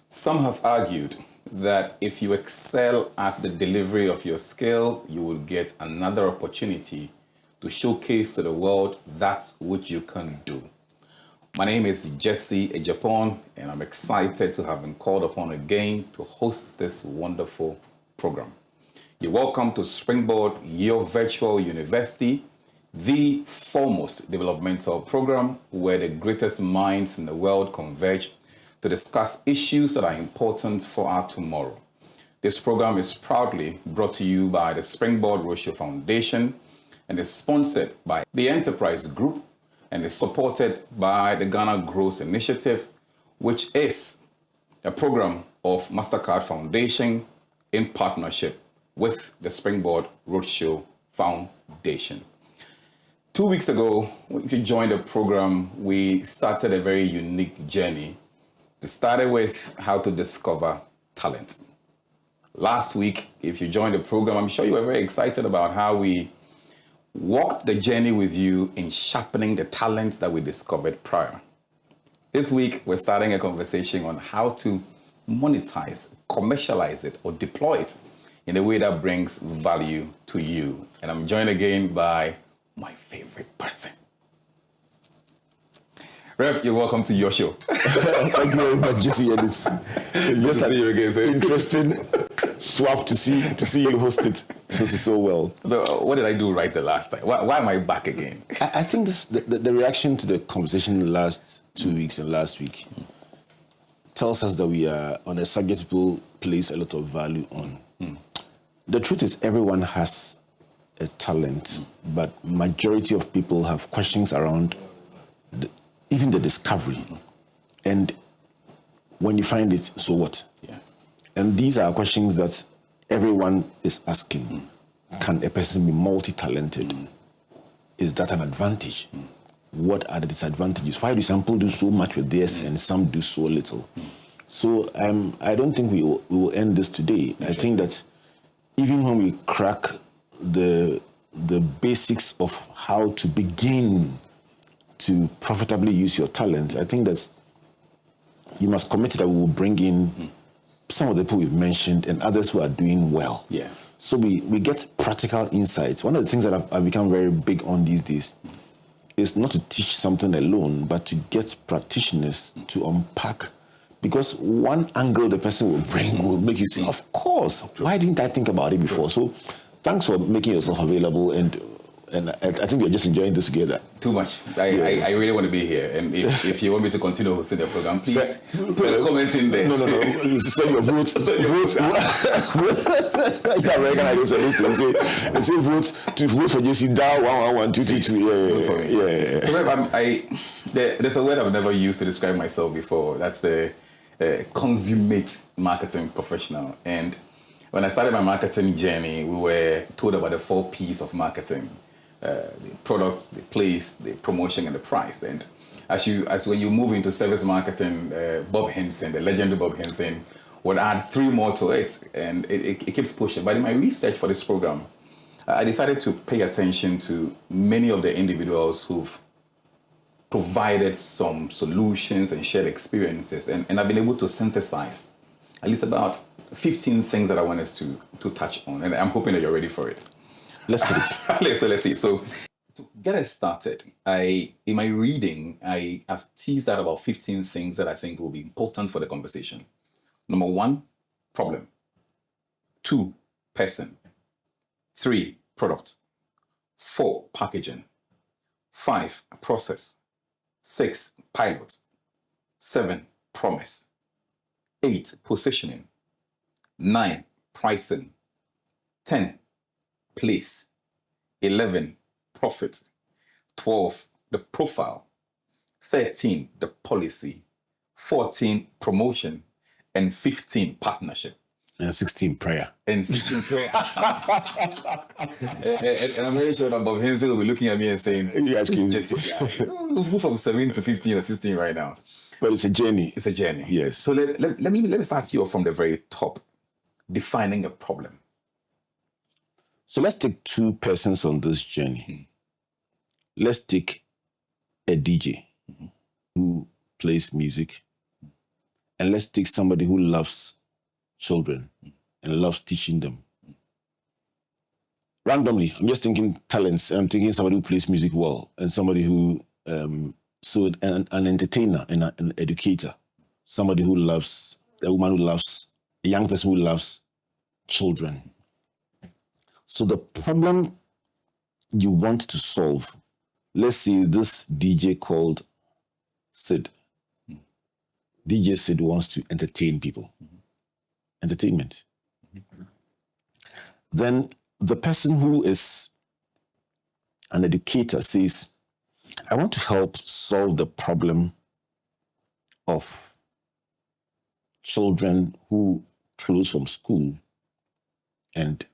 Some have argued that if you excel at the delivery of your skill, you will get another opportunity to showcase to the world that which you can do. My name is Jesse Agyepong, and I'm excited to have been called upon again to host this wonderful program. You're welcome to Springboard, your virtual university, the foremost developmental program where the greatest minds in the world converge to discuss issues that are important for our tomorrow. This program is proudly brought to you by the Springboard Roadshow Foundation and is sponsored by the Enterprise Group and is supported by the Ghana Growth Initiative, which is a program of MasterCard Foundation in partnership with the Springboard Roadshow Foundation. 2 weeks ago, if you joined the program, we started a very unique journey. We started with how to discover talent. Last week, if you joined the program, I'm sure you were very excited about how we walked the journey with you in sharpening the talents that we discovered prior. This week, we're starting a conversation on how to monetize, commercialize it, or deploy it in a way that brings value to you. And I'm joined again by my favorite person. Rev, you're welcome to your show. Thank you very much, Jesse. And it's just an interesting swap to see you host it so well. What did I do right the last time? Why am I back again? I think the reaction to the conversation the last 2 weeks and last week tells us that we are on a subject people place a lot of value on. The truth is everyone has a talent, but majority of people have questions around even the discovery. And when you find it, so what? Yes. And these are questions that everyone is asking. Can a person be multi-talented? Is that an advantage? What are the disadvantages? Why do some people do so much with this and some do so little? So I don't think we will end this today. I think that even when we crack the basics of how to begin to profitably use your talent, I think that you must commit that we will bring in some of the people we've mentioned and others who are doing well. Yes. So we get practical insights. One of the things that I've become very big on these days is not to teach something alone, but to get practitioners to unpack. Because one angle the person will bring will make you say, of course, why didn't I think about it before? So thanks for making yourself available, and I think we're just enjoying this together. Too much. I really want to be here. And if you want me to continue hosting the program, please put a comment in there. No. You send your votes. Yeah, American I was supposed to say vote for Jesse Dow 111222. Yeah. So there's a word I've never used to describe myself before. That's the consummate marketing professional. And when I started my marketing journey, we were told about the 4 P's of marketing. The products, the place, the promotion, and the price. And as when you move into service marketing, Bob Henson, the legendary Bob Henson, would add 3 more to it, and it keeps pushing. But in my research for this program, I decided to pay attention to many of the individuals who've provided some solutions and shared experiences, and I've been able to synthesize at least about 15 things that I want us to touch on, and I'm hoping that you're ready for it. Let's do it. So let's see. So to get us started, in my reading, I have teased out about 15 things that I think will be important for the conversation. Number 1, problem. 2, person. 3, product. 4, packaging. 5, process. 6, pilot. 7, promise. 8, positioning. 9, pricing. 10, place. 11, profit. 12, the profile. 13, the policy. 14, promotion. And 15, partnership. And 16, prayer. And 16, prayer. and I'm very sure that Bob Henson will be looking at me and saying, Jesse, we've moved from 7 to 15 or 16 right now. But it's a journey. It's a journey. Yes. So let me start you off from the very top, defining a problem. So let's take 2 persons on this journey. Let's take a DJ who plays music, and let's take somebody who loves children and loves teaching them. Randomly, I'm just thinking talents. I'm thinking somebody who plays music well and somebody who, an entertainer and an educator, somebody who loves, a woman who loves, a young person who loves children. So the problem you want to solve, let's see this DJ called Sid. DJ Sid wants to entertain people. Entertainment. Then the person who is an educator says, I want to help solve the problem of children who close from school and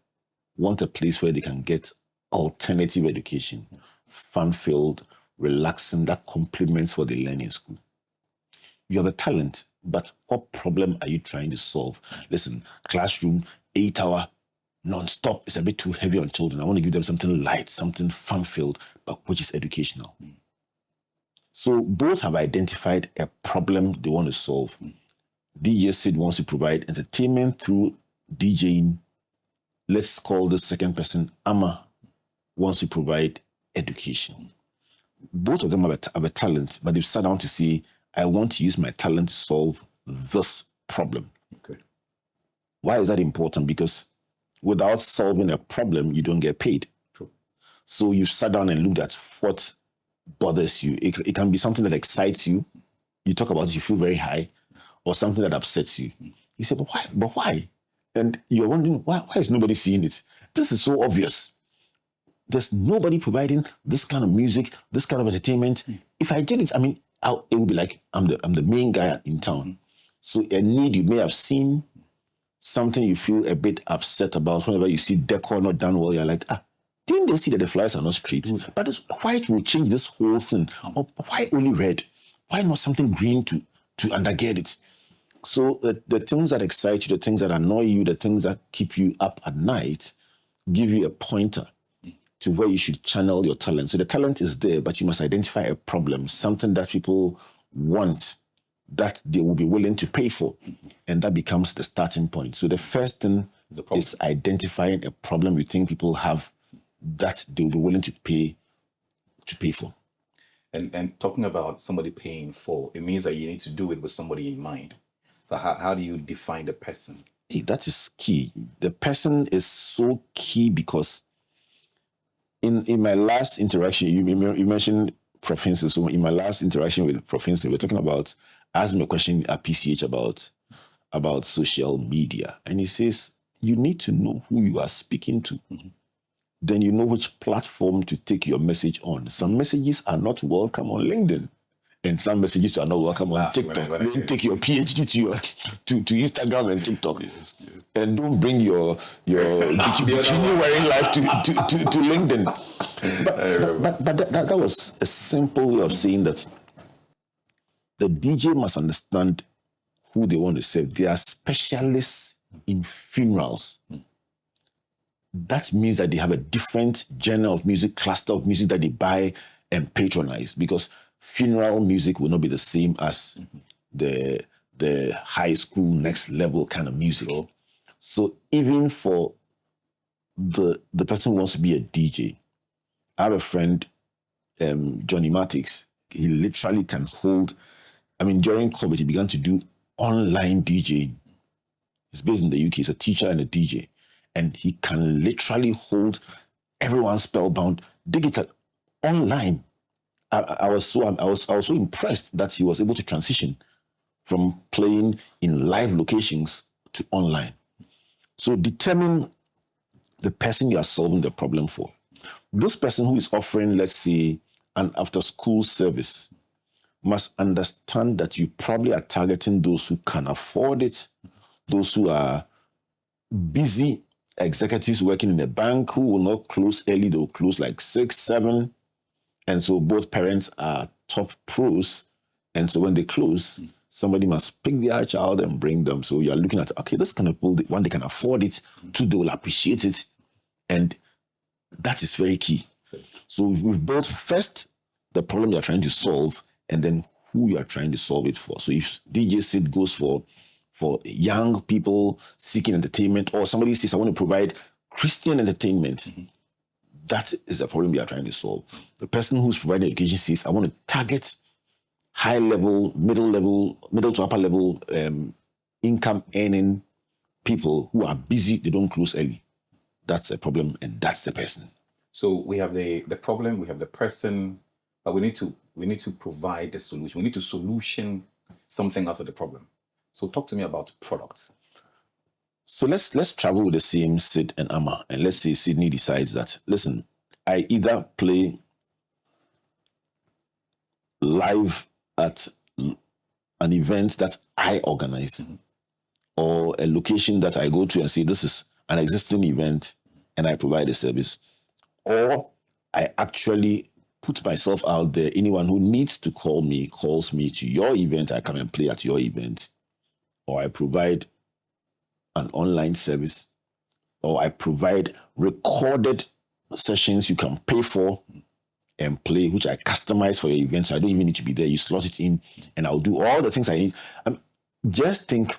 want a place where they can get alternative education, fun-filled, relaxing, that complements what they learn in school. You have a talent, but what problem are you trying to solve? Listen, classroom, 8-hour, non-stop is a bit too heavy on children. I want to give them something light, something fun-filled, but which is educational. So both have identified a problem they want to solve. DJ Sid wants to provide entertainment through DJing. Let's call the second person Amma wants to provide education. Both of them have a talent, but they've sat down to say, I want to use my talent to solve this problem. Okay. Why is that important? Because without solving a problem, you don't get paid. True. So you've sat down and looked at what bothers you. It can be something that excites you. You talk about it, you feel very high, or something that upsets you. You say, but why? But why? And you're wondering, why is nobody seeing it? This is so obvious. There's nobody providing this kind of music, this kind of entertainment. If I did it, I mean, it would be like I'm the main guy in town. So a need you may have seen, something you feel a bit upset about. Whenever you see decor not done well, you're like, didn't they see that the flyers are not straight? But this white will change this whole thing. Or why only red? Why not something green to undergird it? So the things that excite you, the things that annoy you, the things that keep you up at night, give you a pointer to where you should channel your talent. So the talent is there, but you must identify a problem, something that people want, that they will be willing to pay for. And that becomes the starting point. So the first thing is identifying a problem you think people have that they will be willing to pay for. And talking about somebody paying for, it means that you need to do it with somebody in mind. So how do you define the person? That is key. The person is so key because in my last interaction, you mentioned Prof. Hinson. So in my last interaction with Prof. Hinson, we're talking about, asking a question at PCH about social media. And he says, you need to know who you are speaking to. Mm-hmm. Then you know which platform to take your message on. Some messages are not welcome on LinkedIn. And some messages are not welcome on TikTok. Don't take your PhD to Instagram and TikTok. Yes. And don't bring your bikini wearing life to LinkedIn. But that was a simple way of saying that the DJ must understand who they want to serve. They are specialists in funerals. That means that they have a different genre of music, cluster of music that they buy and patronize, because funeral music will not be the same as the high school next level kind of music. So even for the person who wants to be a DJ, I have a friend, Johnny Matix. He literally can hold, during COVID, he began to do online DJing. He's based in the UK. He's a teacher and a DJ. And he can literally hold everyone spellbound digital online. I was so impressed that he was able to transition from playing in live locations to online. So determine the person you are solving the problem for. This person who is offering, let's say, an after-school service must understand that you probably are targeting those who can afford it, those who are busy executives working in a bank who will not close early, they will close like 6, 7. And so both parents are top pros. And so when they close, somebody must pick their child and bring them. So you're looking at, okay, this kind of people, one, they can afford it, two, they will appreciate it. And that is very key. So we've built first the problem you're trying to solve, and then who you are trying to solve it for. So if DJ Sid goes for young people seeking entertainment, or somebody says, I want to provide Christian entertainment, that is the problem we are trying to solve. The person who's providing education says, I want to target high level, middle to upper level income earning people who are busy, they don't close early. That's a problem, and that's the person. So we have the problem, we have the person, but we need to provide the solution. We need to solution something out of the problem. So talk to me about products. So let's travel with the same Sid and Amma, and let's say Sydney decides that, listen, I either play live at an event that I organize, or a location that I go to and say this is an existing event and I provide a service, or I actually put myself out there. Anyone who needs to call me calls me to your event, I come and play at your event, or I provide an online service, or I provide recorded sessions you can pay for and play, which I customize for your event, so I don't even need to be there. You slot it in, and I'll do all the things I need. Just think,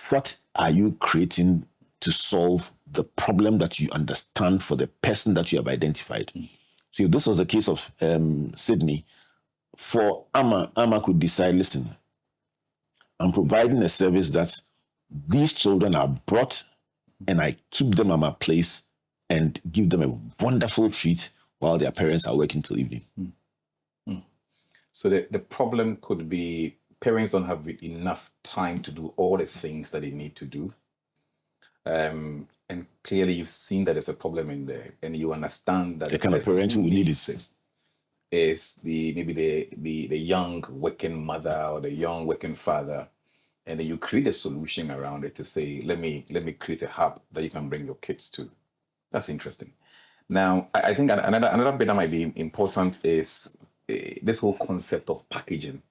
what are you creating to solve the problem that you understand for the person that you have identified? So if this was the case of Sydney, for Amma could decide, listen, I'm providing a service that these children are brought, and I keep them at my place and give them a wonderful treat while their parents are working till evening. So the problem could be parents don't have enough time to do all the things that they need to do. And clearly you've seen that there's a problem in there, and you understand that the kind of parenting we need is maybe the young working mother or the young working father, and then you create a solution around it to say, let me create a hub that you can bring your kids to. That's interesting. Now, I think another bit that might be important is this whole concept of packaging.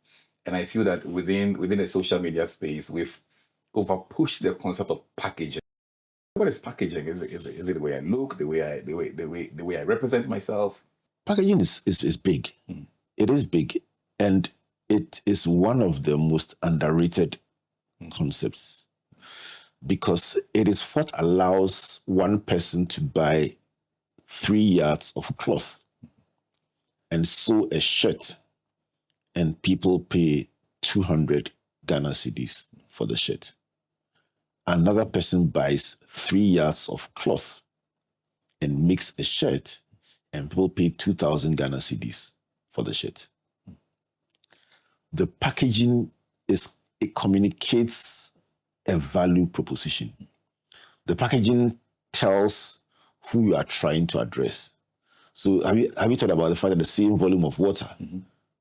And I feel that within the social media space, we've over-pushed the concept of packaging. What is packaging? Is it the way I look, the way I represent myself? Packaging is big. It is big, and it is one of the most underrated concepts, because it is what allows one person to buy 3 yards of cloth and sew a shirt, and people pay 200 Ghana cedis for the shirt. Another person buys 3 yards of cloth and makes a shirt, and people pay 2,000 Ghana cedis for the shirt. The packaging it communicates a value proposition. The packaging tells who you are trying to address. So have you thought about the fact that the same volume of water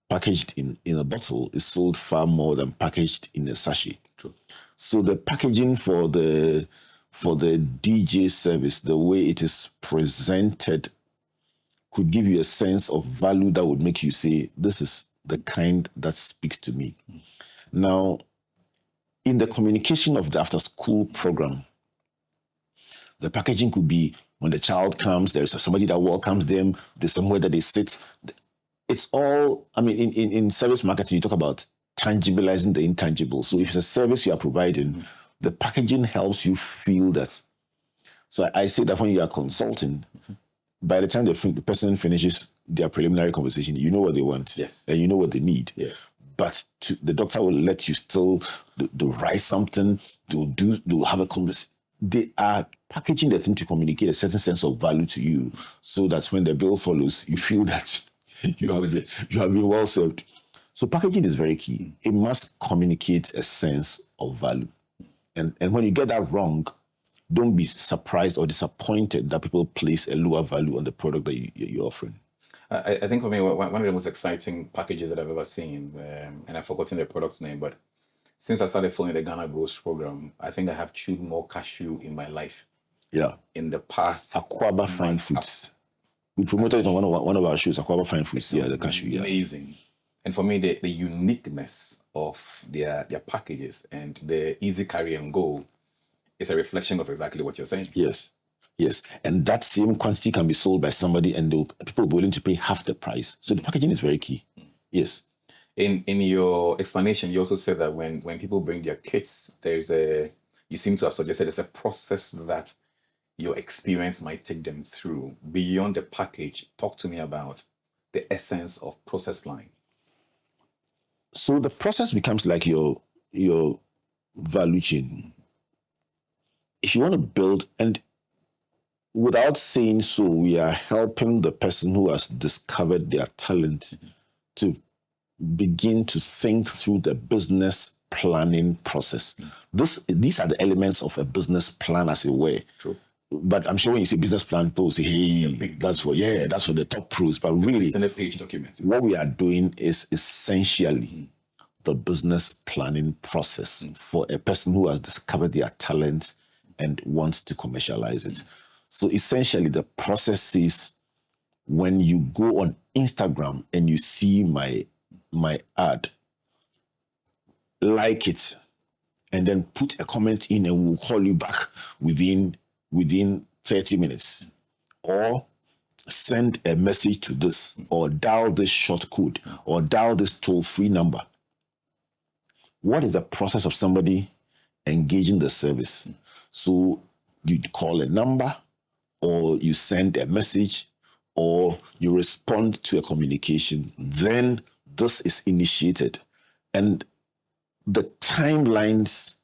packaged in a bottle is sold far more than packaged in a sachet? True. So the packaging for the DJ service, the way it is presented, could give you a sense of value that would make you say, this is the kind that speaks to me. Now, in the communication of the after-school program, the packaging could be, when the child comes, there's somebody that welcomes them, there's somewhere that they sit. It's all, in service marketing, you talk about tangibilizing the intangible. So if it's a service you are providing, the packaging helps you feel that. So I say that when you are consulting, by the time the person finishes their preliminary conversation, you know what they want. Yes. And you know what they need. Yes. But the doctor will let you still do write something, do have a conversation. They are packaging the thing to communicate a certain sense of value to you, so that when the bill follows, you feel that you have been well served. So packaging is very key. It must communicate a sense of value. And when you get that wrong, don't be surprised or disappointed that people place a lower value on the product that you're offering. I think for me, one of the most exciting packages that I've ever seen, and I've forgotten the product's name, but since I started following the Ghana Growth Program, I think I have chewed more cashew in my life. Yeah. In the past. Aquaba Fine Foods. We promoted it on one of our shows, Aquaba Fine Foods. Yeah, the cashew. Yeah. Amazing. And for me, the uniqueness of their packages and the easy carry and go is a reflection of exactly what you're saying. Yes. Yes. And that same quantity can be sold by somebody, and people will be willing to pay half the price. So the packaging is very key. Yes. In your explanation, you also said that when people bring their kits, you seem to have suggested there's a process that your experience might take them through beyond the package. Talk to me about the essence of process planning. So the process becomes like your value chain. If you want to build, and without saying so, we are helping the person who has discovered their talent to begin to think through the business planning process. These are the elements of a business plan, as it were. True. But I'm sure when you say business plan, people say, hey, that's for the top pros. But really, in a page document. What we are doing is essentially the business planning process for a person who has discovered their talent and wants to commercialize it. So essentially, the process is when you go on Instagram and you see my ad, like it, and then put a comment in, and we'll call you back within 30 minutes. Or send a message to this, or dial this short code, or dial this toll-free number. What is the process of somebody engaging the service? So you call a number, or you send a message, or you respond to a communication. Then this is initiated. And the timelines,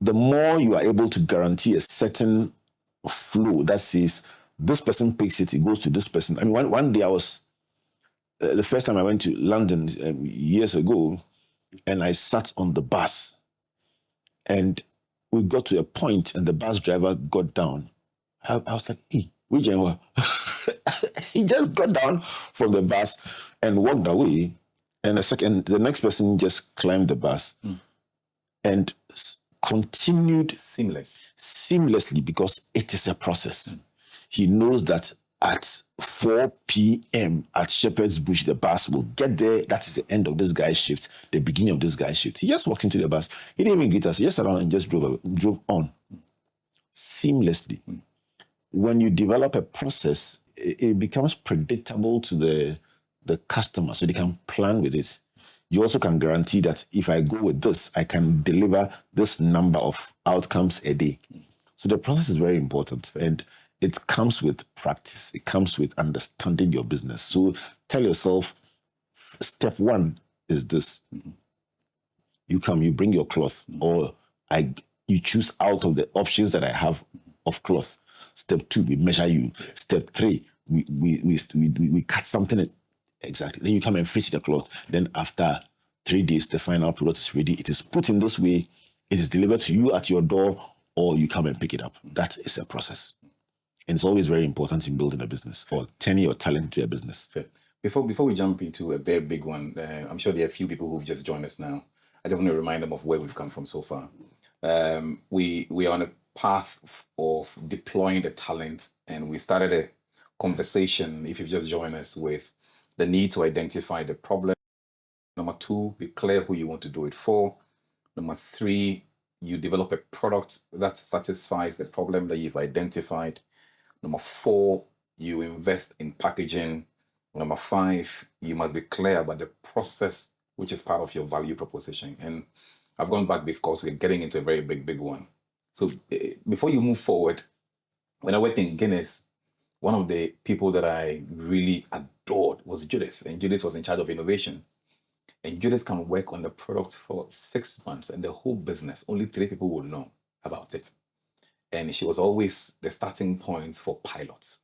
the more you are able to guarantee a certain flow that says, this person picks it goes to this person. I mean, one day I was, the first time I went to London years ago, and I sat on the bus, and we got to a point, and the bus driver got down. I was like, hey, which one? He just got down from the bus and walked away. And the next person just climbed the bus and continued seamlessly, because it is a process. He knows that at 4 p.m. at Shepherd's Bush, the bus will get there. That is the end of this guy's shift, the beginning of this guy's shift. He just walked into the bus. He didn't even greet us. He just sat down and just drove on seamlessly. When you develop a process, it becomes predictable to the customer, so they can plan with it. You also can guarantee that if I go with this, I can deliver this number of outcomes a day. So the process is very important, and it comes with practice. It comes with understanding your business. So tell yourself, step one is this. You bring your cloth, or you choose out of the options that I have of cloth. Step 2, we measure you. Step 3, we cut something. Exactly. Then you come and fit the cloth. Then after 3 days, the final product is ready. It is put in this way. It is delivered to you at your door, or you come and pick it up. That is a process. And it's always very important in building a business, or turning your talent into a business. Fair. Before we jump into a very big one, I'm sure there are a few people who've just joined us now. I just want to remind them of where we've come from so far. We are on a path of deploying the talent, and we started a conversation, if you've just joined us, with the need to identify the problem. Number 2, be clear who you want to do it for. Number 3, you develop a product that satisfies the problem that you've identified. Number 4, you invest in packaging. Number 5, you must be clear about the process, which is part of your value proposition. And I've gone back because we're getting into a very big one. So before you move forward, when I worked in Guinness, one of the people that I really adored was Judith. And Judith was in charge of innovation. And Judith can work on the product for 6 months, and the whole business, only 3 people will know about it. And she was always the starting point for pilots.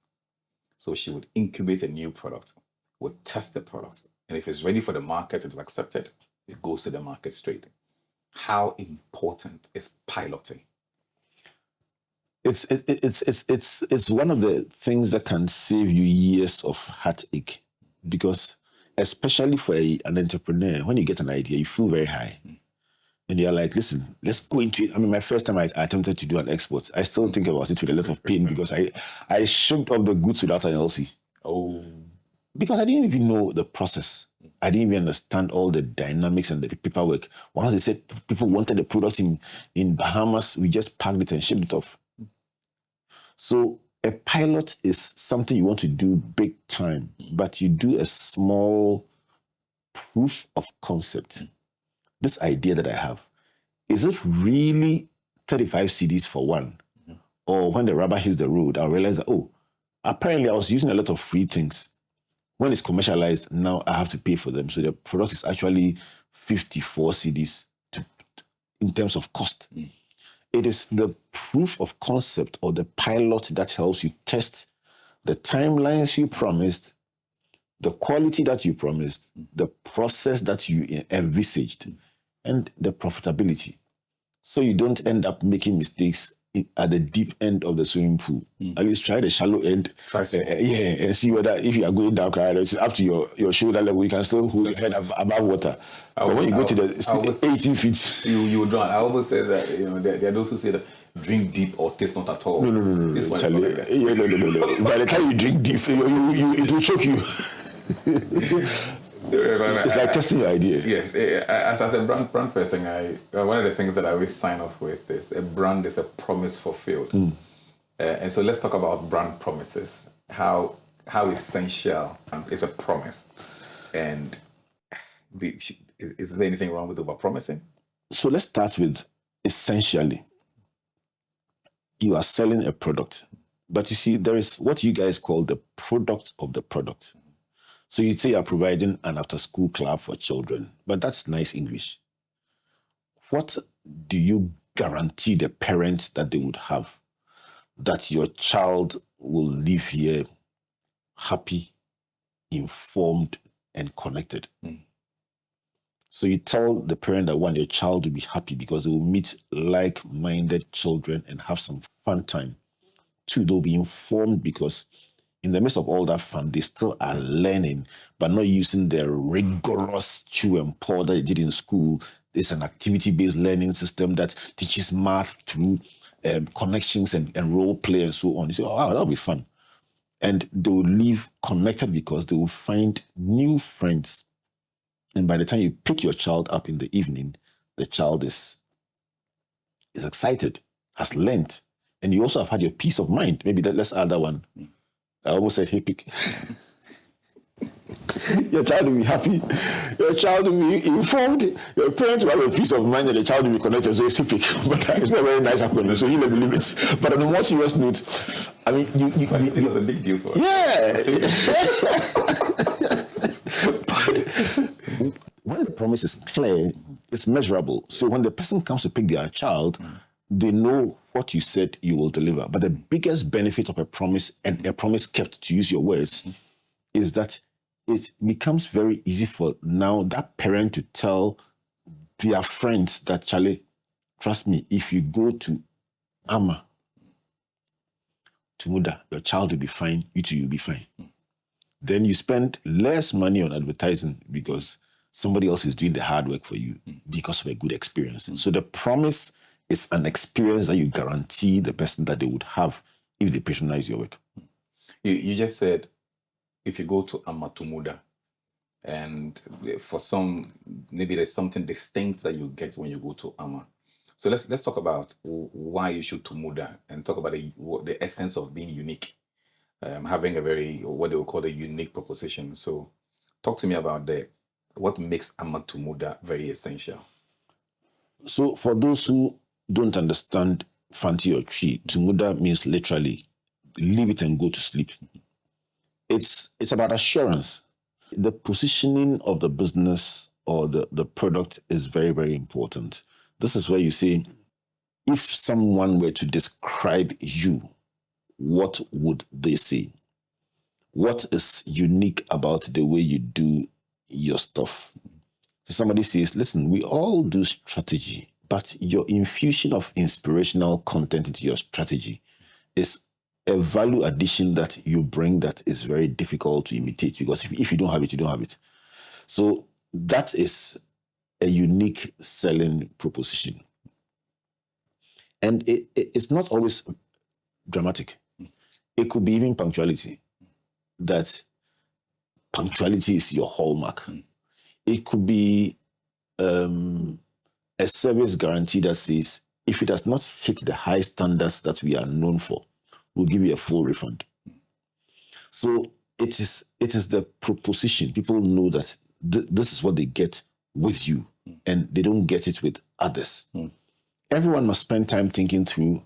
So she would incubate a new product, would test the product. And if it's ready for the market, it's accepted, it goes to the market straight. How important is piloting? It's one of the things that can save you years of heartache, because especially for an entrepreneur, when you get an idea, you feel very high. And you're like, listen, let's go into it. I mean, my first time I attempted to do an export, I still think about it with a lot of pain, because I shipped off the goods without an LC. Oh. Because I didn't even know the process. I didn't even understand all the dynamics and the paperwork. Once they said people wanted the product in Bahamas, we just packed it and shipped it off. So a pilot is something you want to do big time, but you do a small proof of concept. This idea that I have, is it really 35 CDs for one? Or when the rubber hits the road, I'll realize that, oh, apparently I was using a lot of free things. When it's commercialized, now I have to pay for them. So the product is actually 54 CDs in terms of cost. It is the proof of concept or the pilot that helps you test the timelines you promised, the quality that you promised, the process that you envisaged, and the profitability. So you don't end up making mistakes at the deep end of the swimming pool. At least try the shallow end. And see whether if you are going down, it's up to your shoulder level. You can still hold your head above water. But when you go to the 18 feet, you will drown. I always say that there are those who say that drink deep or taste not at all. No. This one Charlie, is not like that. By the time you drink deep, it will choke you. It's like testing your idea. Yes, as a brand person, one of the things that I always sign off with is a brand is a promise fulfilled. And so let's talk about brand promises. How essential is a promise, and is there anything wrong with overpromising? So let's start with essentially. You are selling a product, but you see, there is what you guys call the product of the product. So you'd say you're providing an after-school club for children, but that's nice English. What do you guarantee the parents that they would have that your child will live here happy, informed, and connected? So you tell the parent that one, your child will be happy because they will meet like-minded children and have some fun time. Two, they'll be informed because in the midst of all that fun, they still are learning, but not using the rigorous chew and pour that they did in school. There's an activity-based learning system that teaches math through connections and role play and so on. You say, oh, wow, that'll be fun. And they will leave connected because they will find new friends. And by the time you pick your child up in the evening, the child is excited, has learned. And you also have had your peace of mind. Maybe let's add that one. I almost said, hey, pick. Your child will be happy. Your child will be informed. Your parents will have a peace of mind and the child will be connected. So it's epic. But it's not a very nice acronym, so you never believe it. But on a more serious note, I mean, it was a big deal for us. Yeah. When the promise is clear, it's measurable. So when the person comes to pick their child, they know what you said you will deliver. But the biggest benefit of a promise, and a promise kept, to use your words, is that it becomes very easy for now that parent to tell their friends that, Charlie, trust me, if you go to Ama, to Muda, your child will be fine, you too, you'll be fine. Then you spend less money on advertising because somebody else is doing the hard work for you because of a good experience. So the promise is an experience that you guarantee the person that they would have if they patronize your work. You just said, if you go to Amatumuda, and for some, maybe there's something distinct that you get when you go to Ama. So let's talk about why you should Tumuda and talk about the essence of being unique, having a very, what they will call a unique proposition. So talk to me about what makes Amatumuda very essential. So for those who don't understand Fanti or Tree, Tumuda means literally leave it and go to sleep. It's about assurance. The positioning of the business or the product is very, very important. This is where you say, if someone were to describe you, what would they say? What is unique about the way you do your stuff? So somebody says, listen, we all do strategy, but your infusion of inspirational content into your strategy is a value addition that you bring that is very difficult to imitate, because if you don't have it, you don't have it. So that is a unique selling proposition. And it's not always dramatic. It could be even punctuality, that punctuality is your hallmark. It could be a service guarantee that says, if it does not hit the high standards that we are known for, we'll give you a full refund. So it is the proposition. People know that this is what they get with you, and they don't get it with others. Everyone must spend time thinking through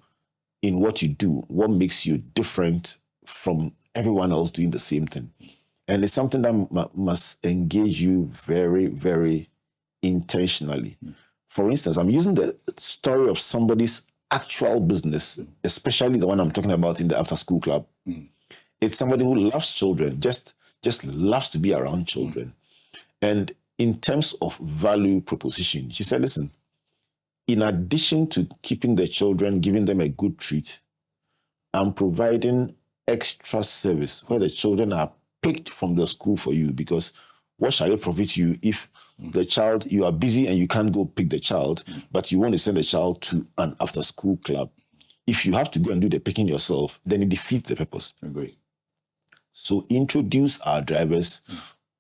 in what you do, what makes you different from everyone else doing the same thing. And it's something that must engage you very, very intentionally. For instance, I'm using the story of somebody's actual business, especially the one I'm talking about in the after school club. It's somebody who loves children, just loves to be around children. And in terms of value proposition, she said, listen, in addition to keeping the children, giving them a good treat, I'm providing extra service where the children are picked from the school for you, because what shall it profit you if the child, you are busy and you can't go pick the child, but you want to send the child to an after school club? If you have to go and do the picking yourself, then it defeats the purpose. Agree. So introduce our drivers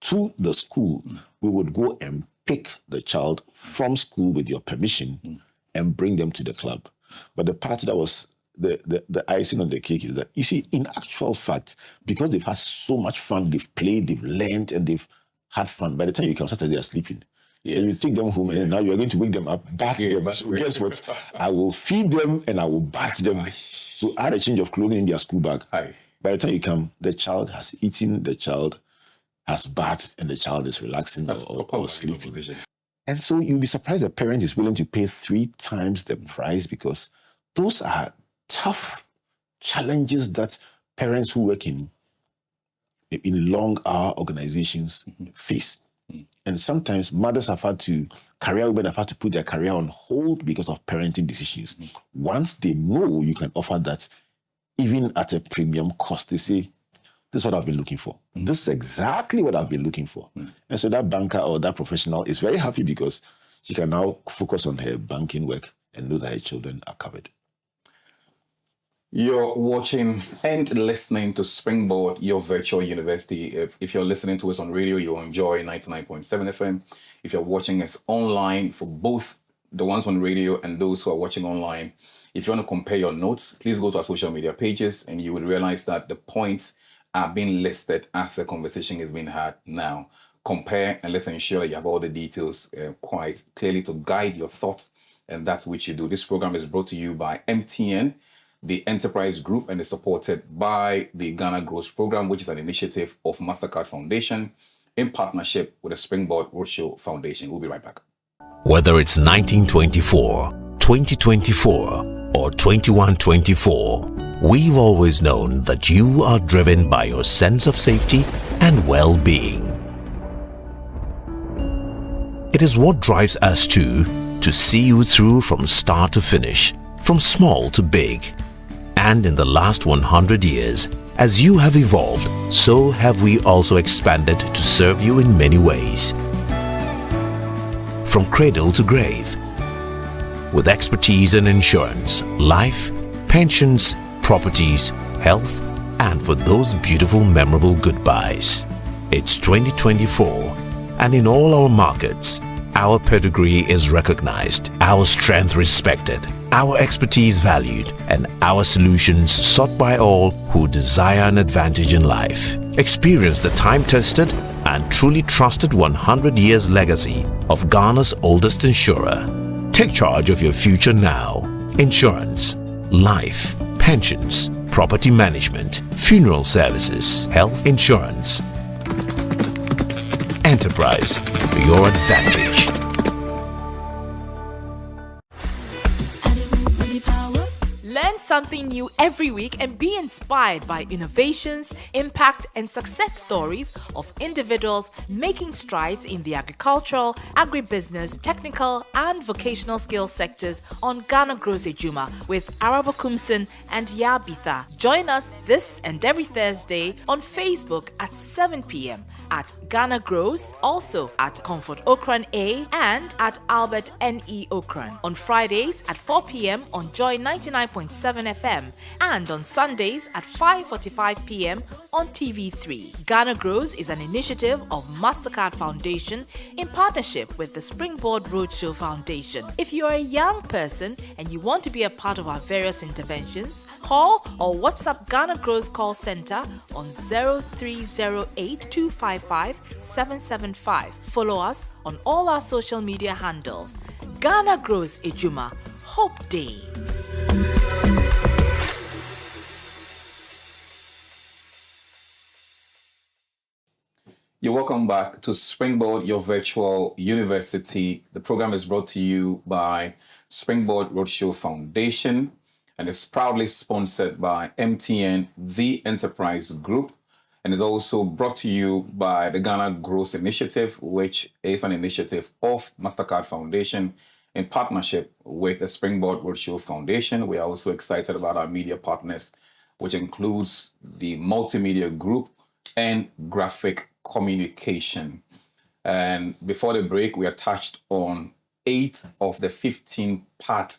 to the school. We would go and pick the child from school with your permission and bring them to the club. But the part that was the icing on the cake is that, you see, in actual fact, because they've had so much fun, they've played, they've learned, and they've had fun. By the time you come Saturday, they are sleeping. Yes. And you take them home, and now you're going to wake them up, bath them. So guess what? I will feed them and I will bath them. So add a change of clothing in their school bag. By the time you come, the child has eaten, the child has bathed, and the child is relaxing or sleeping. And so you'll be surprised the parent is willing to pay 3 times the price, because those are tough challenges that parents who work in long hour organizations face. And sometimes mothers have had to, career women have had to put their career on hold because of parenting decisions. Once they know you can offer that, even at a premium cost, they say, this is what I've been looking for. This is exactly what I've been looking for. And so that banker or that professional is very happy, because she can now focus on her banking work and know that her children are covered. You're watching and listening to Springboard, your virtual university. If you're listening to us on radio, you'll enjoy 99.7 FM. If you're watching us online, for both the ones on radio and those who are watching online, if you want to compare your notes, please go to our social media pages, and you will realize that the points are being listed as the conversation is being had now. Compare, and let's ensure that you have all the details quite clearly to guide your thoughts, and that's what you do. This program is brought to you by MTN, the Enterprise Group, and is supported by the Ghana Growth Program, which is an initiative of MasterCard Foundation in partnership with the Springboard Roadshow Foundation. We'll be right back. Whether it's 1924, 2024, or 2124, we've always known that you are driven by your sense of safety and well-being. It is what drives us to see you through from start to finish, from small to big. And in the last 100 years, as you have evolved, so have we also expanded to serve you in many ways. From cradle to grave, with expertise in insurance, life, pensions, properties, health, and for those beautiful, memorable goodbyes. It's 2024, and in all our markets, our pedigree is recognized, our strength respected, our expertise valued, and our solutions sought by all who desire an advantage in life. Experience the time-tested and truly trusted 100 years legacy of Ghana's oldest insurer. Take charge of your future now. Insurance, life, pensions, property management, funeral services, health insurance. Enterprise, your advantage. Learn something new every week and be inspired by innovations, impact, and success stories of individuals making strides in the agricultural, agribusiness, technical, and vocational skills sectors on Ghana Grows Ejuma with Arabo Kumsin and Yabitha. Join us this and every Thursday on Facebook at 7 p.m. at Ghana Grows, also at Comfort Okran A and at Albert N.E. Okran. On Fridays at 4 p.m. on Joy 99.7 FM and on Sundays at 5:45 p.m. on TV3. Ghana Grows is an initiative of MasterCard Foundation in partnership with the Springboard Roadshow Foundation. If you are a young person and you want to be a part of our various interventions, call or WhatsApp Ghana Grows call center on 0308 255 775. Follow us on all our social media handles. Ghana Grows Ejuma. Hope Day. You're welcome back to Springboard, your virtual university. The program is brought to you by Springboard Roadshow Foundation and is proudly sponsored by MTN, the Enterprise Group, and is also brought to you by the Ghana Growth Initiative, which is an initiative of MasterCard Foundation in partnership with the Springboard Roadshow Foundation. We are also excited about our media partners, which includes the Multimedia Group and Graphic Communication. And before the break, we are touched on 8 of the 15-part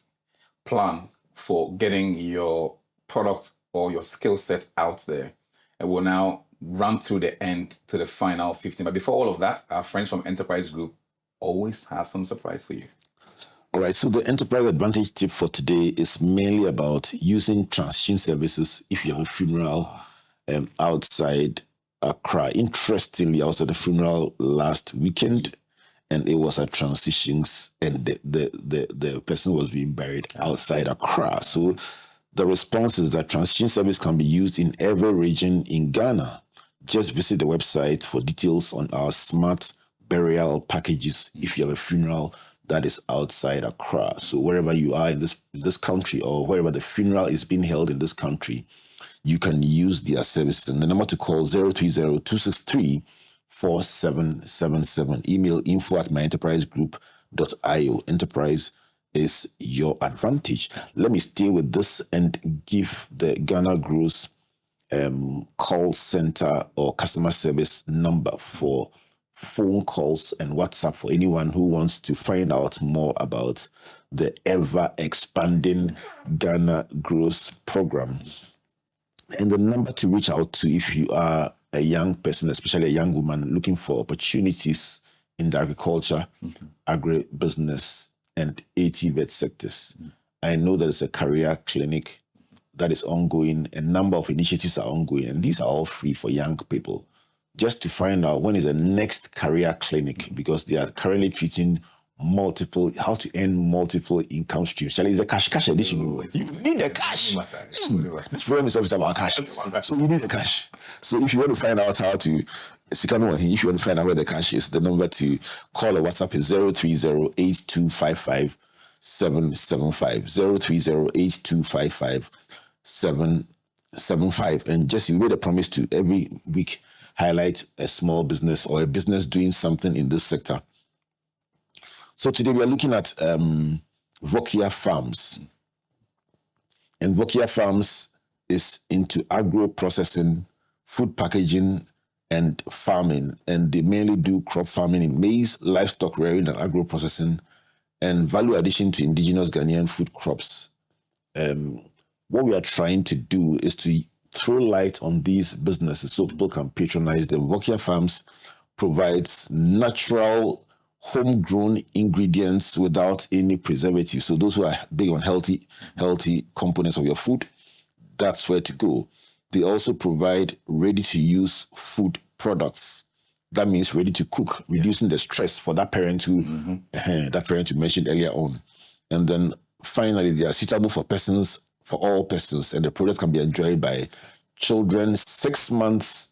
plan for getting your product or your skill set out there. And we'll now run through the end to the final 15. But before all of that, our friends from Enterprise Group always have some surprise for you. All right, so the Enterprise Advantage tip for today is mainly about using transition services if you have a funeral outside Accra. Interestingly, I was at a funeral last weekend, and it was at transitions, and the person was being buried outside Accra. So the response is that transition service can be used in every region in Ghana. Just visit the website for details on our smart burial packages if you have a funeral that is outside Accra. So wherever you are in this country, or wherever the funeral is being held in this country, you can use their services. And the number to call 030-263-4777. Email info@myenterprisegroup.io. Enterprise is your advantage. Let me stay with this and give the Ghana Grows call center or customer service number for phone calls and WhatsApp for anyone who wants to find out more about the ever-expanding Ghana Grows program. And the number to reach out to if you are a young person, especially a young woman, looking for opportunities in the agriculture, agribusiness, and ATVET sectors. I know there's a career clinic that is ongoing. A number of initiatives are ongoing, and these are all free for young people. Just to find out when is the next career clinic, because they are currently treating how to earn multiple income streams. It's a cash edition. You need the cash. This program is obviously about cash. So you need the cash. So if you want to find out how to, if you want to find out where the cash is, the number to call or WhatsApp is 030-8255-775. 030-8255-775. And Jesse, we made a promise to every week highlight a small business or a business doing something in this sector. So today we are looking at Vokia Farms. And Vokia Farms is into agro-processing, food packaging, and farming. And they mainly do crop farming in maize, livestock rearing, and agro-processing, and value addition to indigenous Ghanaian food crops. What we are trying to do is to throw light on these businesses so people can patronize them. Vokia Farms provides natural, homegrown ingredients without any preservatives. So those who are big on healthy components of your food, that's where to go. They also provide ready-to-use food products. That means ready to cook, reducing the stress for that parent who mentioned earlier on. And then finally, they are suitable for all persons, and the products can be enjoyed by children 6 months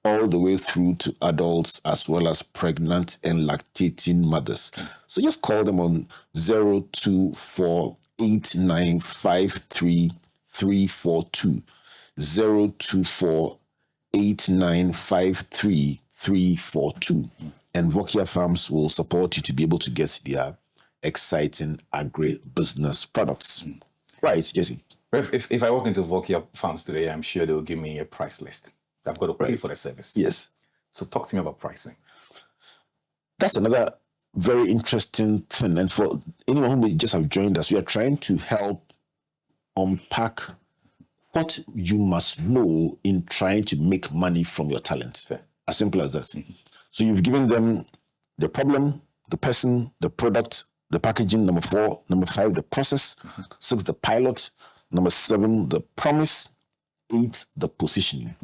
all the way through to adults, as well as pregnant and lactating mothers. So just call them on 024-8953-342. 024-8953-342. And Vokia Farms will support you to be able to get their exciting agri-business products. Right, Jesse? If I walk into Vokia Farms today, I'm sure they'll give me a price list. I've got to pay for the service. Yes. So talk to me about pricing. That's another very interesting thing. And for anyone who may just have joined us, we are trying to help unpack what you must know in trying to make money from your talent. Fair. As simple as that. So you've given them the problem, the person, the product, the packaging, number 4, number 5, the process, 6, the pilot, number 7, the promise, 8, the positioning.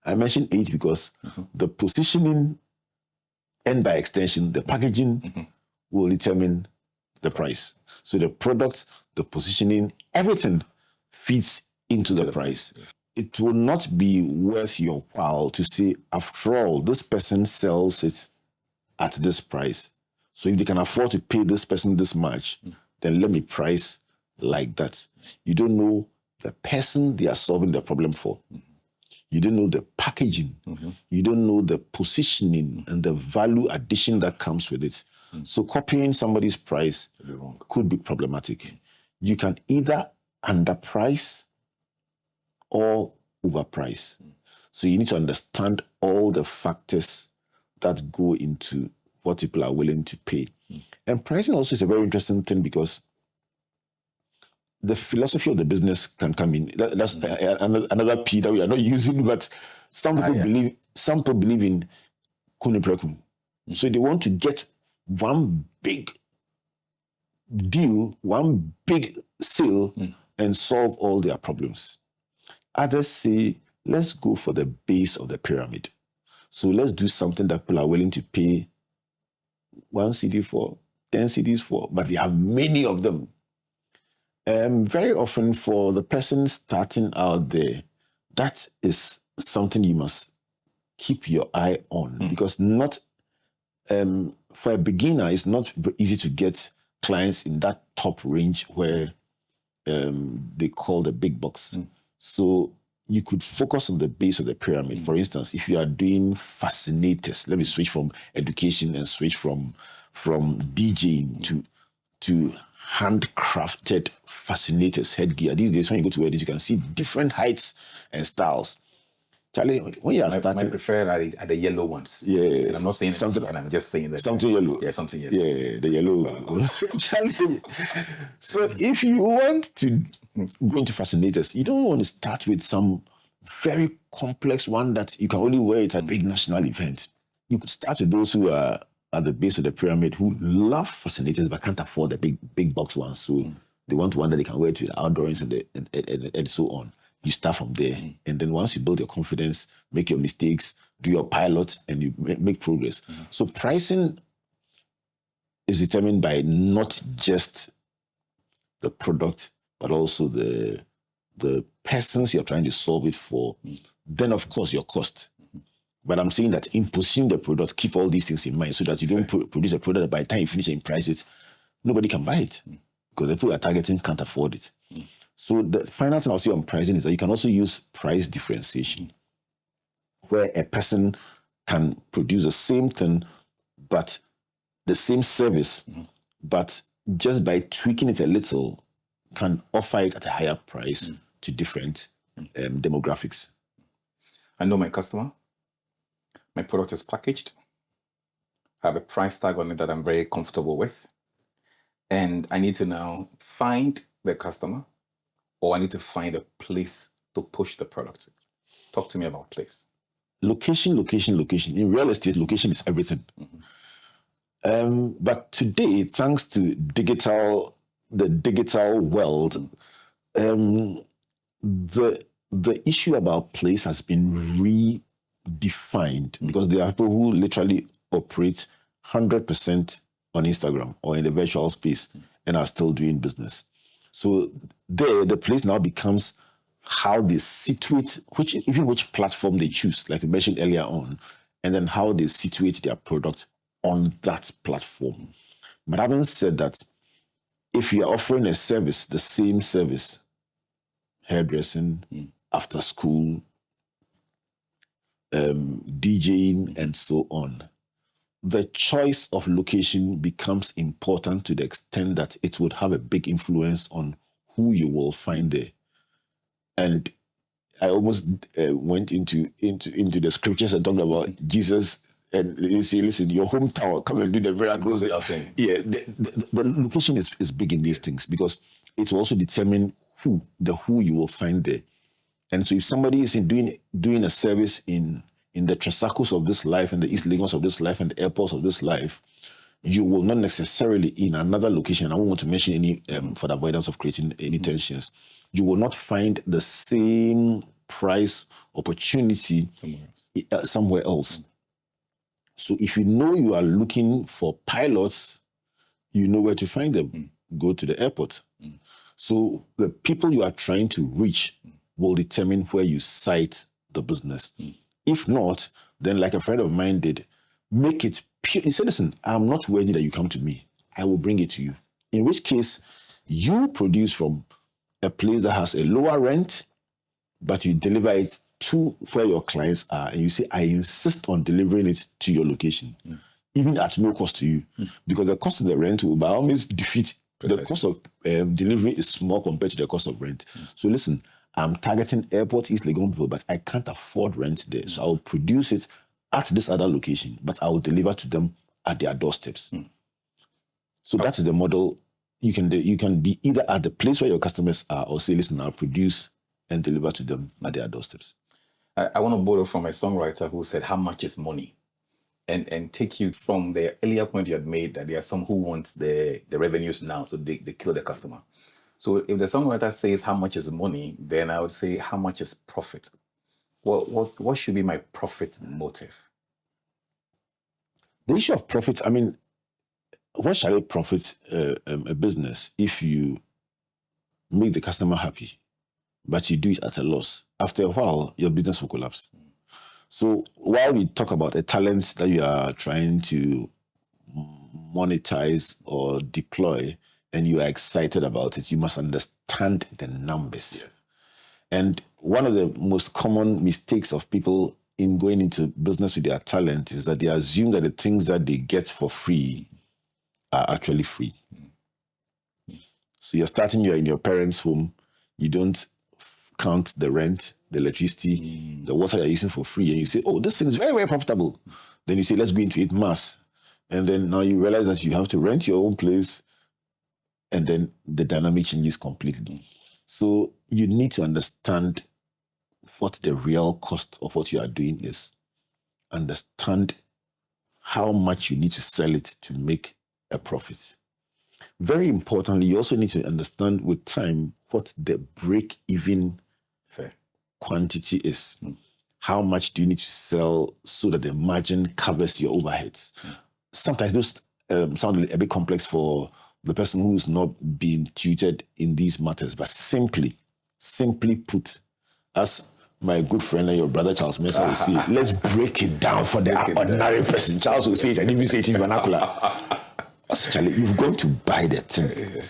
I mentioned 8 because the positioning and by extension, the packaging will determine the price. So the product, the positioning, everything feeds into the price. It will not be worth your while to say, after all, this person sells it at this price. So if they can afford to pay this person this much, then let me price like that. You don't know the person they are solving the problem for. You don't know the packaging. You don't know the positioning and the value addition that comes with it. So copying somebody's price could be problematic. You can either underprice or overprice. So you need to understand all the factors that go into what people are willing to pay. And pricing also is a very interesting thing because the philosophy of the business can come in. That's another P that we are not using, but some people believe in kunipreku. So they want to get one big deal, one big sale, and solve all their problems. Others say, let's go for the base of the pyramid. So let's do something that people are willing to pay 1 CD for, 10 CDs for, but there are many of them. Very often for the person starting out there, that is something you must keep your eye on because not for a beginner, it's not easy to get clients in that top range where they call the big box. So you could focus on the base of the pyramid. For instance, if you are doing fascinators, let me switch from education and switch from DJing to handcrafted fascinators, headgear. These days, when you go to weddings, you can see different heights and styles. Charlie, when you are starting, I prefer are the yellow ones. Yeah, and I'm not saying something, and I'm just saying that something yellow. Yeah, something yellow. Yeah, the yellow. Charlie. So if you want to go into fascinators, you don't want to start with some very complex one that you can only wear it at a big national event. You could start with those who are at the base of the pyramid who love fascinators but can't afford the big box ones. So they want one that they can wear to the outdoors and so on. You start from there. And then once you build your confidence, make your mistakes, do your pilot, and you make progress. So pricing is determined by not just the product, but also the persons you're trying to solve it for. Then, of course, your cost. But I'm saying that in positioning the product, keep all these things in mind so that you don't produce a product that by the time you finish and price it, nobody can buy it because the people you're targeting can't afford it. So the final thing I'll say on pricing is that you can also use price differentiation, where a person can produce the same thing, but the same service, but just by tweaking it a little, can offer it at a higher price to different demographics. I know my customer. My product is packaged. I have a price tag on it that I'm very comfortable with. And I need to now find the customer, or I need to find a place to push the product. Talk to me about place. Location. In real estate, location is everything. But today, thanks to the digital world, the issue about place has been redefined because there are people who literally operate 100% on Instagram or in the virtual space and are still doing business. So there, the place now becomes how they situate, which platform they choose, like I mentioned earlier on, and then how they situate their product on that platform. But having said that, if you are offering a service, the same service, hairdressing, after school, DJing, and so on, the choice of location becomes important to the extent that it would have a big influence on who you will find there. And I almost went into the scriptures and talked about Jesus, and you say, listen, your hometown, come and do the miracles. Yeah, the location is big in these things because it will also determine who you will find there. And so if somebody is doing a service in the Tresacos of this life, and the East Lagos of this life, and the airports of this life, you will not necessarily in another location, I won't want to mention any for the avoidance of creating any tensions, you will not find the same price opportunity somewhere else. So if you know you are looking for pilots, you know where to find them. Go to the airport. So the people you are trying to reach will determine where you site the business. If not, then like a friend of mine did, make it pure. He said, listen, I'm not worthy that you come to me. I will bring it to you. In which case, you produce from a place that has a lower rent, but you deliver it to where your clients are. And you say, I insist on delivering it to your location, even at no cost to you. Because the cost of the rent will by all means defeat. The cost of delivery is small compared to the cost of rent. So listen, I'm targeting airport East Legon people, but I can't afford rent there. So I will produce it at this other location, but I will deliver to them at their doorsteps. So that is the model. You can be either at the place where your customers are, or say, listen, I'll produce and deliver to them at their doorsteps. I want to borrow from a songwriter who said, how much is money? And take you from the earlier point you had made that there are some who want the revenues now, so they kill the customer. So if the songwriter says how much is money, then I would say how much is profit? What should be my profit motive? The issue of profit, I mean, what shall it profit a business if you make the customer happy, but you do it at a loss? After a while, your business will collapse. So while we talk about a talent that you are trying to monetize or deploy, and you are excited about it, you must understand the numbers. Yes. And one of the most common mistakes of people in going into business with their talent is that they assume that the things that they get for free are actually free. So you're in your parents' home, you don't count the rent, the electricity, the water you're using for free, and you say, oh, this thing is very, very profitable. Then you say, let's go into it mass. And then now you realize that you have to rent your own place, and then the dynamic changes completely. So you need to understand what the real cost of what you are doing is. Understand how much you need to sell it to make a profit. Very importantly, you also need to understand with time what the break-even quantity is. How much do you need to sell so that the margin covers your overheads? Sometimes those sound a bit complex for the person who is not being tutored in these matters, but simply put, as my good friend and your brother Charles Mensah will say, let's break it down for the ordinary person. Charles will say it, and even say it in vernacular. Actually, you've gone to buy the thing.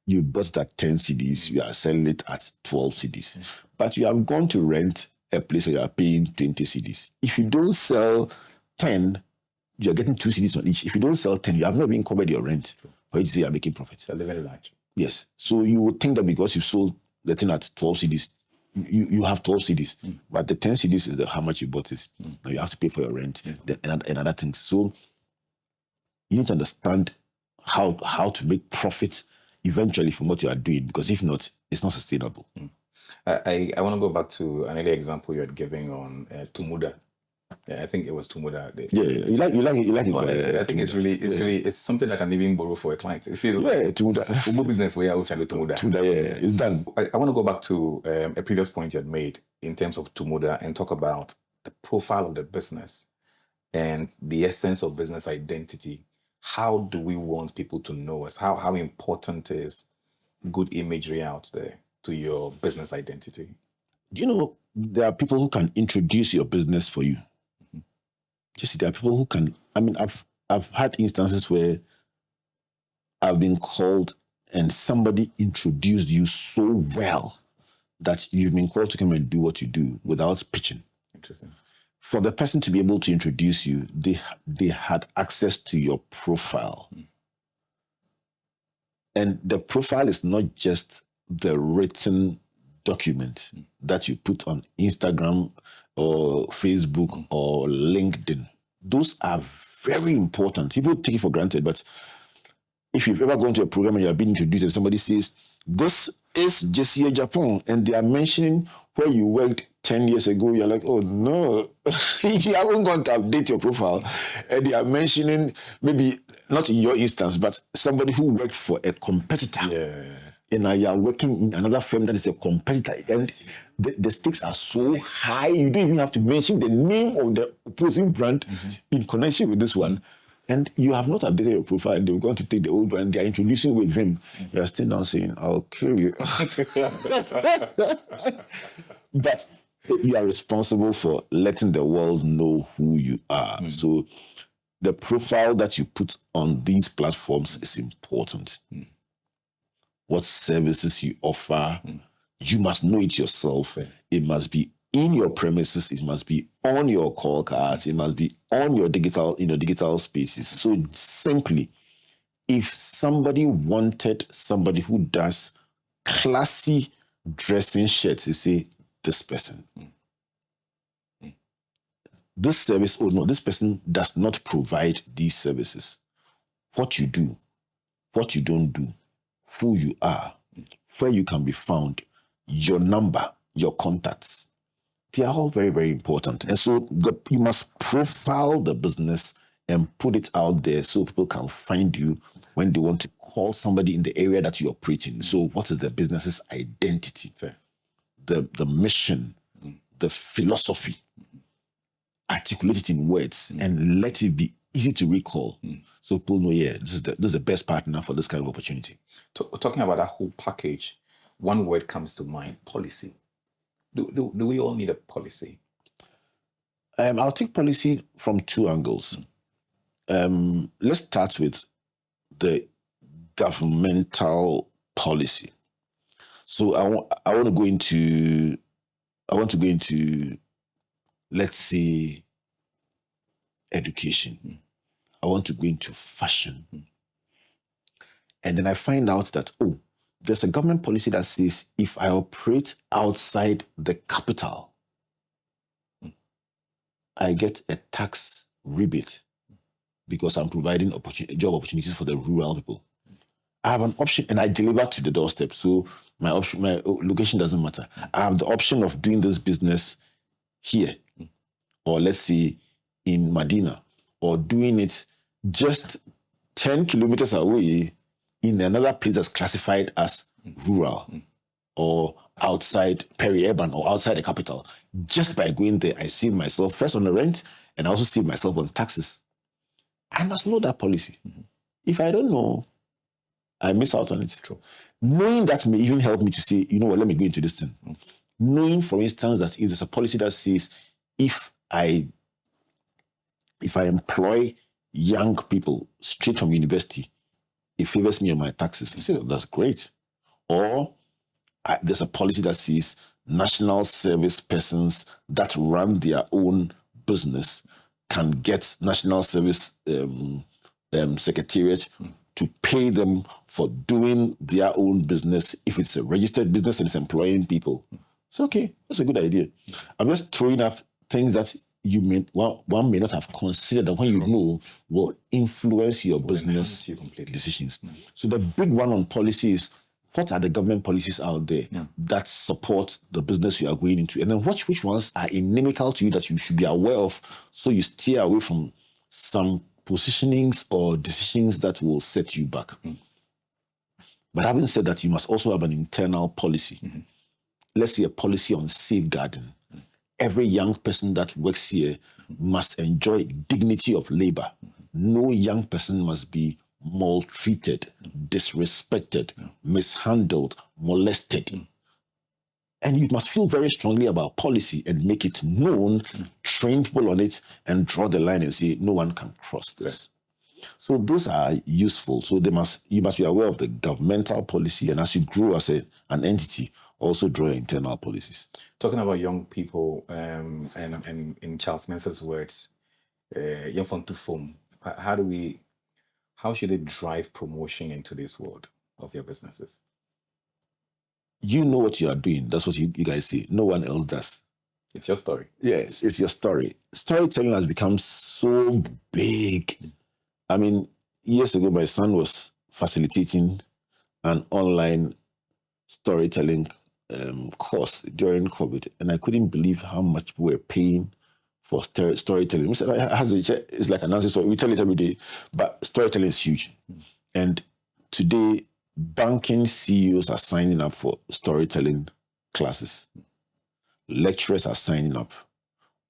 You bought that 10 CDs, you are selling it at 12 CDs. But you have gone to rent a place where you are paying 20 CDs. If you don't sell 10, you're getting 2 CDs on each. If you don't sell 10, you have not even covered your rent. But you say you're making profit. You're living large. Yes. So you would think that because you sold the thing at 12 CDs, you have 12 CDs. But the 10 CDs is how much you bought it. Now you have to pay for your rent and other things. So you need to understand how to make profit eventually from what you are doing, because if not, it's not sustainable. I want to go back to an earlier example you had given on Tumuda. Yeah, I think it was Tumuda. You like it. Well, I think it's something that I can even borrow for a client. It says, Tumuda. Business where I will Tumuda. Tumuda, it's done. I want to go back to a previous point you had made in terms of Tumuda and talk about the profile of the business and the essence of business identity. How do we want people to know us? How important is good imagery out there to your business identity? Do you know there are people who can introduce your business for you? Just there are people who can. I mean, I've had instances where I've been called and somebody introduced you so well that you've been called to come and do what you do without pitching. Interesting. For the person to be able to introduce you, they had access to your profile. And the profile is not just the written document that you put on Instagram or Facebook or LinkedIn. Those are very important. People take it for granted, but if you've ever gone to a program and you're being introduced and somebody says, this is Jesse Agyepong, and they are mentioning where you worked 10 years ago. You're like, oh no, you haven't gone to update your profile. And they are mentioning, maybe not in your instance, but somebody who worked for a competitor. Yeah. And now you are working in another firm that is a competitor, and the stakes are so high, you don't even have to mention the name of the opposing brand in connection with this one. And you have not updated your profile, and they're going to take the old one, they're introducing with him. You're still now saying, I'll kill you. But you are responsible for letting the world know who you are. So the profile that you put on these platforms is important. What services you offer, you must know it yourself. It must be in your premises, it must be on your call cards, it must be on your digital spaces. So simply, if somebody wanted somebody who does classy dressing shirts, they say, this person. This service, oh no, this person does not provide these services. What you do, what you don't do, who you are, where you can be found, your number, your contacts. They are all very, very important. And so you must profile the business and put it out there so people can find you when they want to call somebody in the area that you operate in. So what is the business's identity? Fair. The mission, the philosophy, articulate it in words and let it be easy to recall. So people know, yeah, this is the best partner for this kind of opportunity. Talking about that whole package, one word comes to mind: policy. Do we all need a policy? I'll take policy from two angles. Let's start with the governmental policy. So I want to go into, let's say, education. I want to go into fashion. And then I find out that, there's a government policy that says if I operate outside the capital, I get a tax rebate because I'm providing job opportunities for the rural people. I have an option and I deliver to the doorstep. So my location doesn't matter. I have the option of doing this business here, or let's say in Medina, or doing it just 10 kilometers away in another place that's classified as rural or outside peri-urban or outside the capital. Just by going there, I save myself first on the rent and I also save myself on taxes. I must know that policy. If I don't know, I miss out on it. True. Knowing that may even help me to say, you know what, let me go into this thing. Knowing, for instance, that if there's a policy that says if I employ young people straight from university, it favors me on my taxes. I say, that's great. Or there's a policy that says national service persons that run their own business can get national service secretariat to pay them for doing their own business if it's a registered business and it's employing people. It's okay. That's a good idea. I'm just throwing up things that one may not have considered that when you know will influence your business decisions. So the big one on policy is, what are the government policies out there that support the business you are going into? And then which ones are inimical to you that you should be aware of so you steer away from some positionings or decisions that will set you back. But having said that, you must also have an internal policy. Let's say a policy on safeguarding. Every young person that works here must enjoy dignity of labor. No young person must be maltreated, disrespected, mishandled, molested. And you must feel very strongly about policy and make it known, train people on it, and draw the line and say, no one can cross this. So those are useful. So you must be aware of the governmental policy, and as you grow as an entity, also draw internal policies. Talking about young people, and in Charles Mensah's words, young fun to form. How should they drive promotion into this world of their businesses? You know what you are doing. That's what you guys say. No one else does. It's your story. Yes, it's your story. Storytelling has become so big. I mean, years ago, my son was facilitating an online storytelling course during COVID, and I couldn't believe how much we were paying for storytelling. We said, it's like an answer story. We tell it every day, but storytelling is huge. And today, banking CEOs are signing up for storytelling classes. Lecturers are signing up.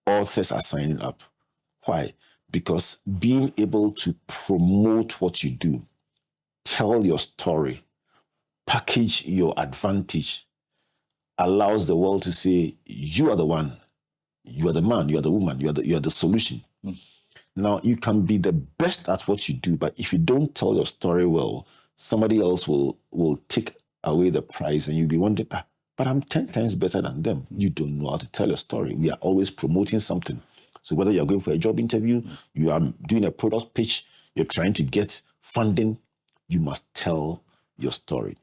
Authors are signing up. Why? Because being able to promote what you do, tell your story, package your advantage, allows the world to say, you are the one, you are the man, you are the woman, you are the solution. Now, you can be the best at what you do, but if you don't tell your story well, somebody else will take away the prize, and you'll be wondering, but I'm 10 times better than them. You don't know how to tell your story. We are always promoting something. So whether you're going for a job interview, you are doing a product pitch, you're trying to get funding, you must tell your story.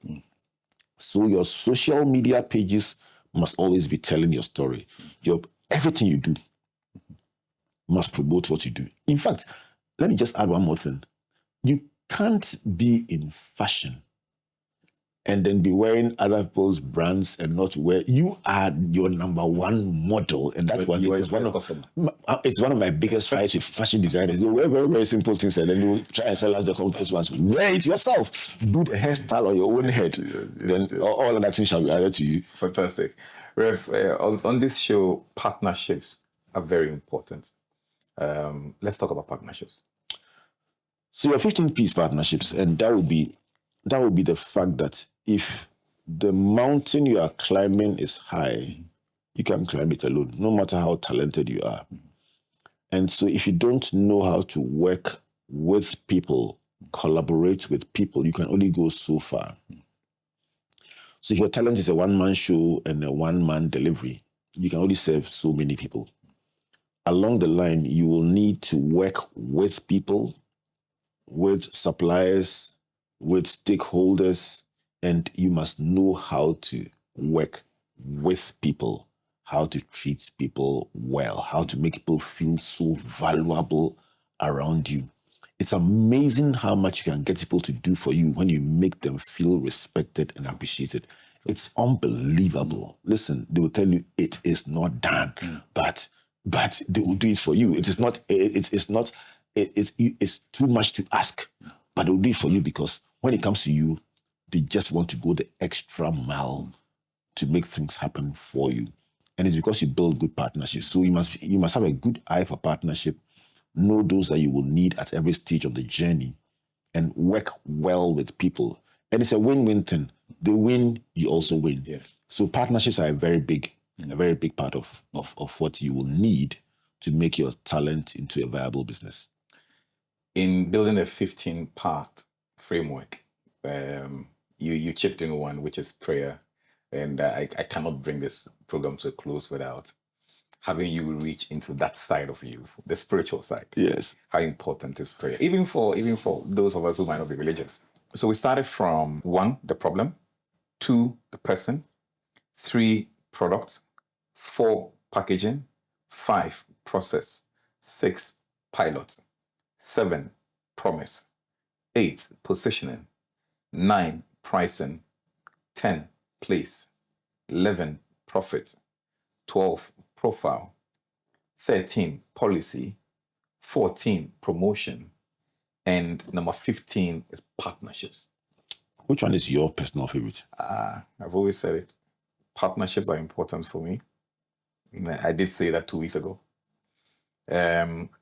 So your social media pages must always be telling your story. Everything you do must promote what you do. In fact, let me just add one more thing. You can't be in fashion and then be wearing other people's brands and not wear. You are your number one model, and that one is it's one of my biggest fights with fashion designers. They wear very, very simple things, and then you try and sell us the complex ones. Wear it yourself. Do the hairstyle on your own head. Then all of that things shall be added to you. Fantastic. Rev, on this show, partnerships are very important. Let's talk about partnerships. So your 15-piece partnerships, and that would be the fact that if the mountain you are climbing is high, you can climb it alone, no matter how talented you are. And so if you don't know how to work with people, collaborate with people, you can only go so far. So if your talent is a one-man show and a one-man delivery, you can only serve so many people. Along the line, you will need to work with people, with suppliers, with stakeholders, and you must know how to work with people, how to treat people well, how to make people feel so valuable around you. It's amazing how much you can get people to do for you when you make them feel respected and appreciated. It's unbelievable. Listen, they will tell you it is not done, but they will do it for you. It's too much to ask, but they will do it for you because when it comes to you, they just want to go the extra mile to make things happen for you. And it's because you build good partnerships. So you must have a good eye for partnership, know those that you will need at every stage of the journey, and work well with people. And it's a win-win thing. They win, you also win. Yes. So partnerships are a very big part of what you will need to make your talent into a viable business. In building a 15-part framework, you chipped in one, which is prayer. And I cannot bring this program to a close without having you reach into that side of you, the spiritual side. Yes. How important is prayer, even for those of us who might not be religious. So we started from 1, the problem, 2, the person, 3, products, 4, packaging, 5, process, 6, pilot, 7, promise, 8, positioning, 9, pricing, 10, place, 11, profit, 12, profile, 13, policy, 14, promotion, and number 15 is partnerships. Which one is your personal favorite? I've always said it. Partnerships are important for me. I did say that 2 weeks ago.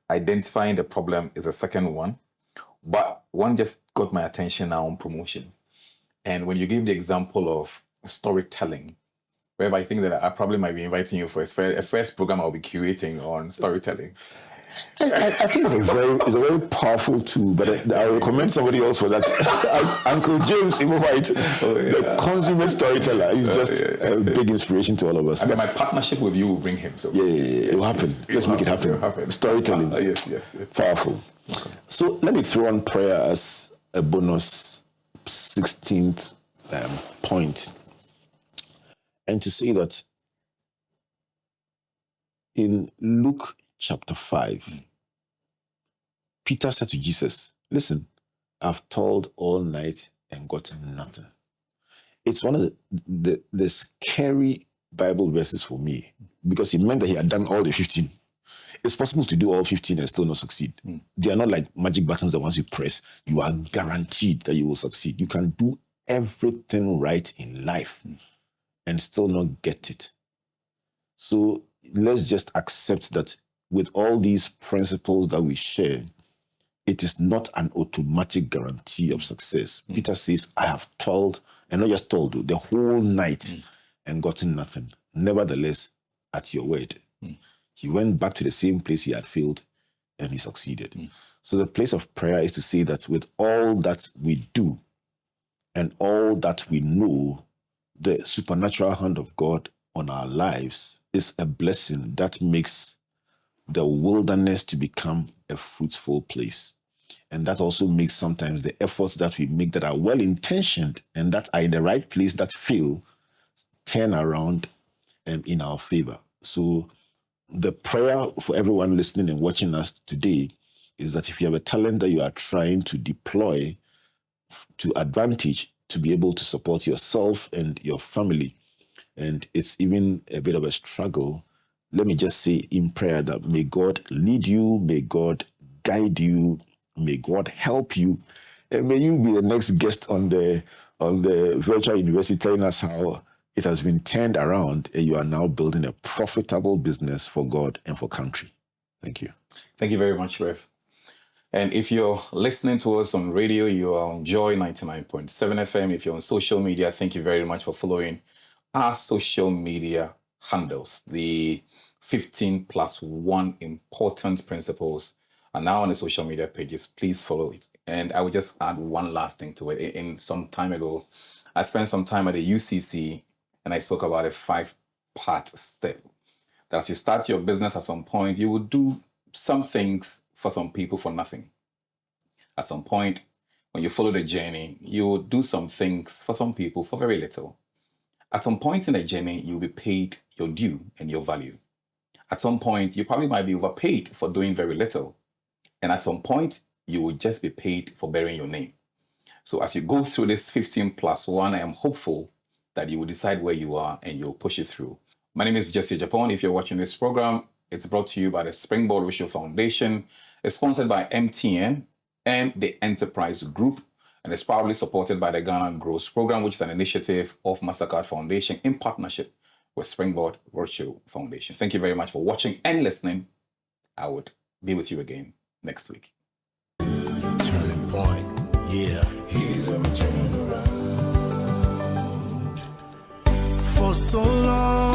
Identifying the problem is the second one, but one just got my attention now on promotion. And when you give the example of storytelling, wherever I think that I probably might be inviting you for a first program I'll be curating on storytelling. I think it's a very powerful tool, but I recommend somebody else for that. Uncle James White, the consummate storyteller, is just a big inspiration to all of us. I mean, my partnership with you will bring him. So yeah, it will happen. Let's make it happen. Storytelling, yes, powerful. Okay. So let me throw on prayer as a bonus 16th point, and to say that in Luke chapter 5, Peter said to Jesus, listen, I've toiled all night and gotten nothing. it's one of the scary Bible verses for me, because it meant that he had done all the 15. It's possible to do all 15 and still not succeed. They are not like magic buttons that once you press, you are guaranteed that you will succeed. You can do everything right in life and still not get it. So let's just accept that with all these principles that we share, it is not an automatic guarantee of success. Peter says, I have toiled, and not just toiled, the whole night and gotten nothing. Nevertheless, at your word, he went back to the same place he had failed and he succeeded. So the place of prayer is to say that with all that we do and all that we know, the supernatural hand of God on our lives is a blessing that makes the wilderness to become a fruitful place. And that also makes sometimes the efforts that we make that are well-intentioned and that are in the right place that fail turn around in our favor. So the prayer for everyone listening and watching us today is that if you have a talent that you are trying to deploy to advantage to be able to support yourself and your family, and it's even a bit of a struggle, let me just say in prayer that may God lead you, may God guide you, may God help you, and may you be the next guest on the virtual university telling us how it has been turned around and you are now building a profitable business for God and for country. Thank you. Thank you very much, Rev. And if you're listening to us on radio, you are on Joy 99.7 FM. If you're on social media, thank you very much for following our social media handles. The 15+1 important principles are now on the social media pages. Please follow it. And I will just add one last thing to it. In some time ago, I spent some time at the UCC and I spoke about a 5-part step. That as you start your business at some point, you will do some things for some people for nothing. At some point, when you follow the journey, you will do some things for some people for very little. At some point in the journey, you'll be paid your due and your value. At some point, you probably might be overpaid for doing very little. And at some point, you will just be paid for bearing your name. So as you go through this 15+1, I am hopeful that you will decide where you are and you'll push it through. My name is Jesse Agyepong. If you're watching this program, it's brought to you by the Springboard Social Foundation. It's sponsored by MTN and the Enterprise Group, and it's proudly supported by the Ghana Growth Program, which is an initiative of Mastercard Foundation in partnership with Springboard Virtual Foundation. Thank you very much for watching and listening. I would be with you again next week. Turning point, yeah. He's a turnaround. For so long